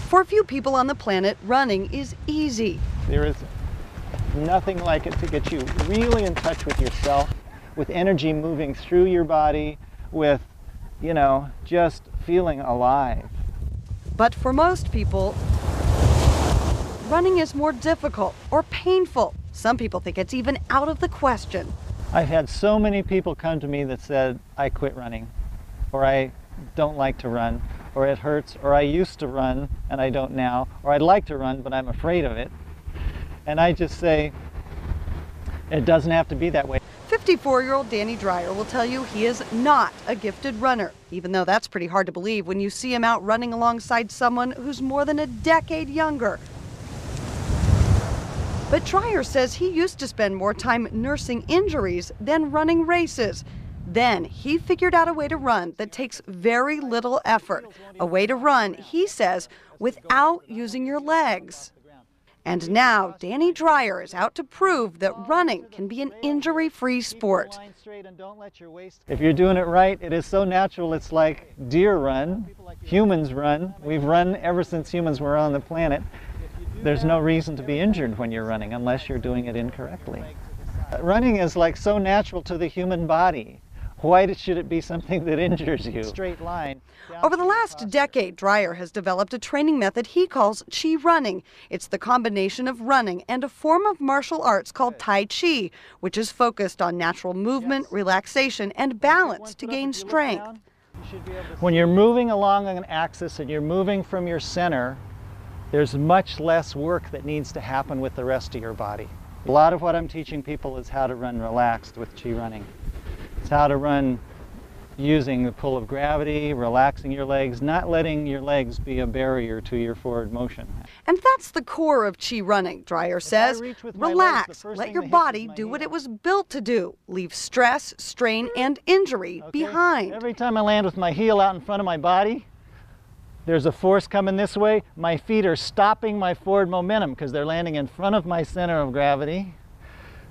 For a few people on the planet, running is easy. There is nothing like it to get you really in touch with yourself, with energy moving through your body, with, just feeling alive. But for most people, running is more difficult or painful. Some people think it's even out of the question. I've had so many people come to me that said, I quit running, or I don't like to run, or it hurts, or I used to run and I don't now, or I'd like to run but I'm afraid of it. And I just say, it doesn't have to be that way. 54-year-old Danny Dreyer will tell you he is not a gifted runner, even though that's pretty hard to believe when you see him out running alongside someone who's more than a decade younger. But Dreyer says he used to spend more time nursing injuries than running races. Then he figured out a way to run that takes very little effort. A way to run, he says, without using your legs. And now Danny Dreyer is out to prove that running can be an injury-free sport. If you're doing it right, it is so natural. It's like deer run, humans run. We've run ever since humans were on the planet. There's no reason to be injured when you're running unless you're doing it incorrectly. Running is like so natural to the human body. Why should it be something that injures you? Straight line. Over the last decade, Dreyer has developed a training method he calls Chi running. It's the combination of running and a form of martial arts called Tai Chi, which is focused on natural movement, relaxation, and balance to gain strength. When you're moving along an axis and you're moving from your center, there's much less work that needs to happen with the rest of your body. A lot of what I'm teaching people is how to run relaxed with Chi running. It's how to run using the pull of gravity, relaxing your legs, not letting your legs be a barrier to your forward motion. And that's the core of Chi running, Dreyer says. Relax, let your body do what it was built to do. Leave stress, strain, and injury behind. Every time I land with my heel out in front of my body, there's a force coming this way. My feet are stopping my forward momentum because they're landing in front of my center of gravity.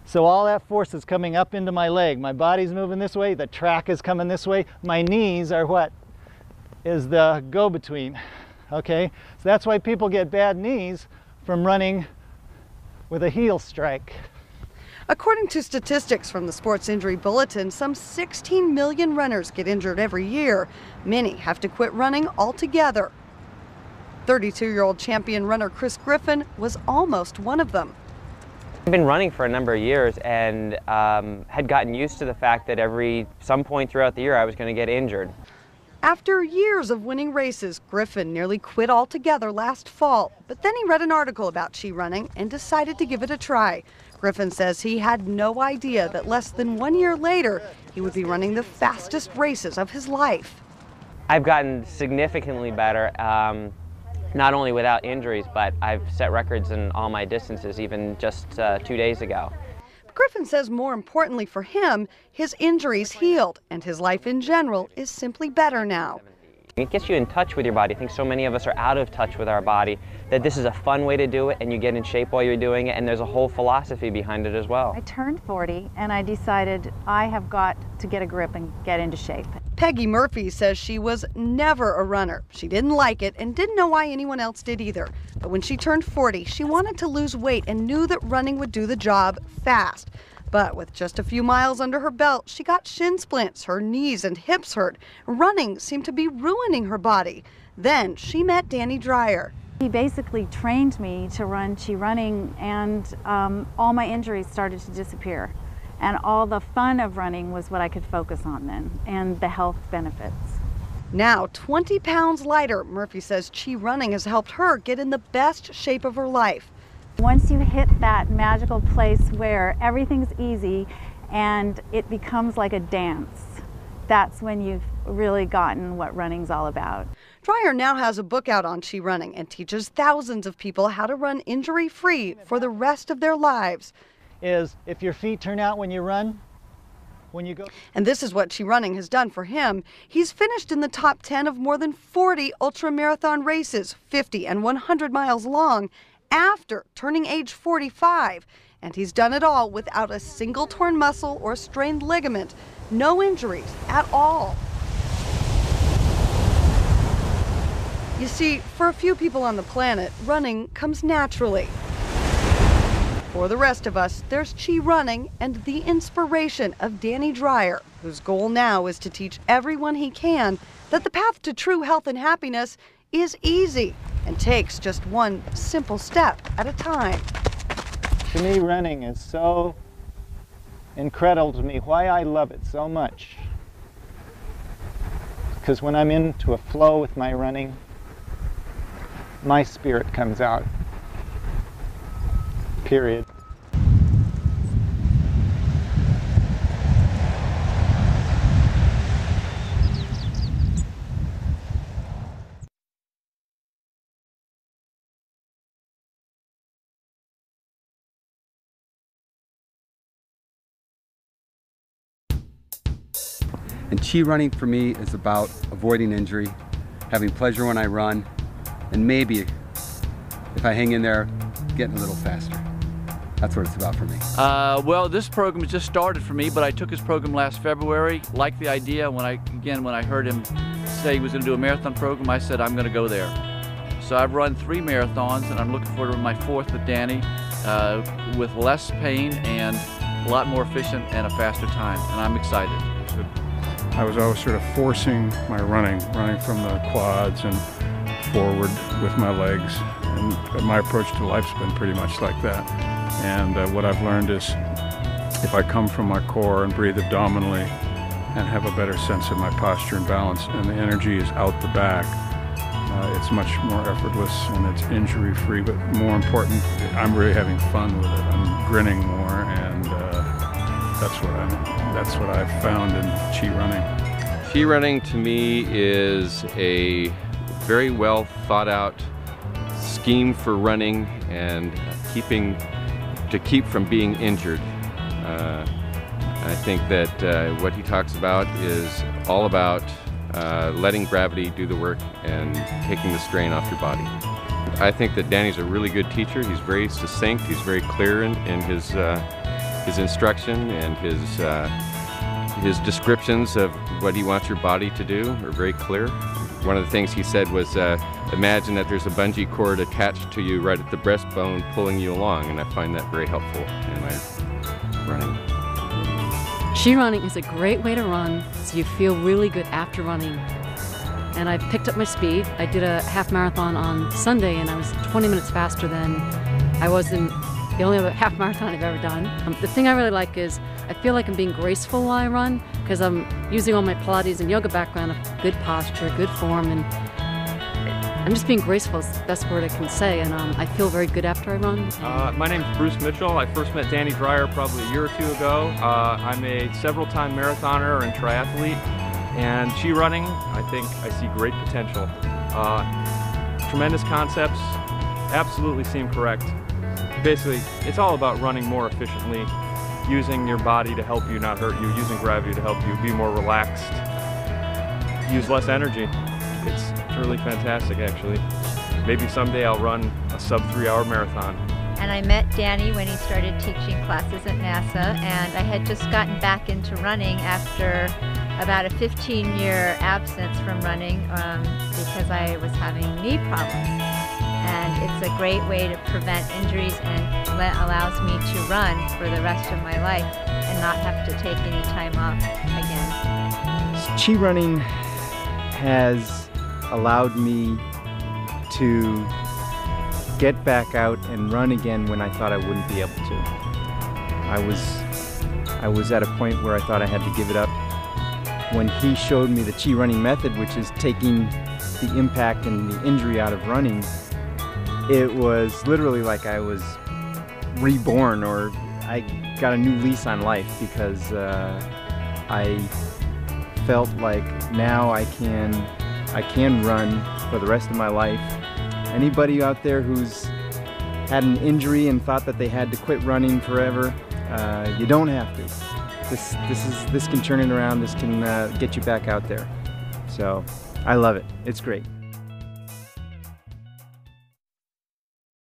So all that force is coming up into my leg. My body's moving this way, the track is coming this way. My knees are what is the go-between, okay? So that's why people get bad knees from running with a heel strike. According to statistics from the Sports Injury Bulletin, some 16 million runners get injured every year. Many have to quit running altogether. 32-year-old champion runner Chris Griffin was almost one of them. I've been running for a number of years and had gotten used to the fact that some point throughout the year I was going to get injured. After years of winning races, Griffin nearly quit altogether last fall. But then he read an article about Chi running and decided to give it a try. Griffin says he had no idea that less than 1 year later, he would be running the fastest races of his life. I've gotten significantly better. Not only without injuries, but I've set records in all my distances, even just 2 days ago. Griffin says more importantly for him, his injuries healed, and his life in general is simply better now. It gets you in touch with your body. I think so many of us are out of touch with our body, that this is a fun way to do it, and you get in shape while you're doing it, and there's a whole philosophy behind it as well. I turned 40, and I decided I have got to get a grip and get into shape. Peggy Murphy says she was never a runner. She didn't like it and didn't know why anyone else did either. But when she turned 40, she wanted to lose weight and knew that running would do the job fast. But with just a few miles under her belt, she got shin splints, her knees and hips hurt. Running seemed to be ruining her body. Then she met Danny Dreyer. He basically trained me to run Chi running, and all my injuries started to disappear. And all the fun of running was what I could focus on then, and the health benefits. Now 20 pounds lighter, Murphy says Chi running has helped her get in the best shape of her life. Once you hit that magical place where everything's easy and it becomes like a dance, that's when you've really gotten what running's all about. Dreyer now has a book out on Chi running and teaches thousands of people how to run injury-free for the rest of their lives. Is if your feet turn out when you run, when you go. And this is what Chi running has done for him. He's finished in the top 10 of more than 40 ultramarathon races, 50 and 100 miles long, after turning age 45. And he's done it all without a single torn muscle or strained ligament. No injuries at all. You see, for a few people on the planet, running comes naturally. For the rest of us, there's Chi Running and the inspiration of Danny Dreyer, whose goal now is to teach everyone he can that the path to true health and happiness is easy and takes just one simple step at a time. To me, running is so incredible to me. Why I love it so much. Because when I'm into a flow with my running, my spirit comes out. Period. And Chi Running for me is about avoiding injury, having pleasure when I run, and maybe, if I hang in there, getting a little faster. That's what it's about for me. Well, this program has just started for me, but I took his program last February. Liked the idea. When I heard him say he was going to do a marathon program, I said I'm going to go there. So I've run 3 marathons, and I'm looking forward to my 4th with Danny, with less pain and a lot more efficient and a faster time, and I'm excited. I was always sort of forcing my running from the quads and forward with my legs. And my approach to life's been pretty much like that. And what I've learned is if I come from my core and breathe abdominally and have a better sense of my posture and balance, and the energy is out the back, it's much more effortless and it's injury-free, but more important, I'm really having fun with it. I'm grinning more, and that's what I've found in Chi Running. Chi Running to me is a very well thought out scheme for running and to keep from being injured. I think that what he talks about is all about letting gravity do the work and taking the strain off your body. I think that Danny's a really good teacher. He's very succinct, he's very clear in his instruction, and his descriptions of what he wants your body to do are very clear. One of the things he said was, imagine that there's a bungee cord attached to you right at the breastbone pulling you along, and I find that very helpful in my running. Chi Running is a great way to run, so you feel really good after running. And I've picked up my speed. I did a half marathon on Sunday, and I was 20 minutes faster than I was in the only other half marathon I've ever done. The thing I really like is I feel like I'm being graceful while I run, because I'm using all my Pilates and yoga background of good posture, good form, and I'm just being graceful is the best word I can say, and I feel very good after I run. My name's Bruce Mitchell. I first met Danny Dreyer probably a year or 2 ago. I'm a several-time marathoner and triathlete, and Chi Running, I think I see great potential. Tremendous concepts, absolutely seem correct. Basically, it's all about running more efficiently, using your body to help you not hurt you, using gravity to help you be more relaxed, use less energy. It's really fantastic, actually. Maybe someday I'll run a sub-3-hour marathon. And I met Danny when he started teaching classes at NASA, and I had just gotten back into running after about a 15-year absence from running because I was having knee problems. And it's a great way to prevent injuries and allows me to run for the rest of my life and not have to take any time off again. Chi Running has allowed me to get back out and run again when I thought I wouldn't be able to. I was at a point where I thought I had to give it up. When he showed me the Chi Running method, which is taking the impact and the injury out of running, it was literally like I was reborn, or I got a new lease on life, because I felt like now I can run for the rest of my life. Anybody out there who's had an injury and thought that they had to quit running forever, you don't have to. This can turn it around. This can get you back out there. So I love it. It's great.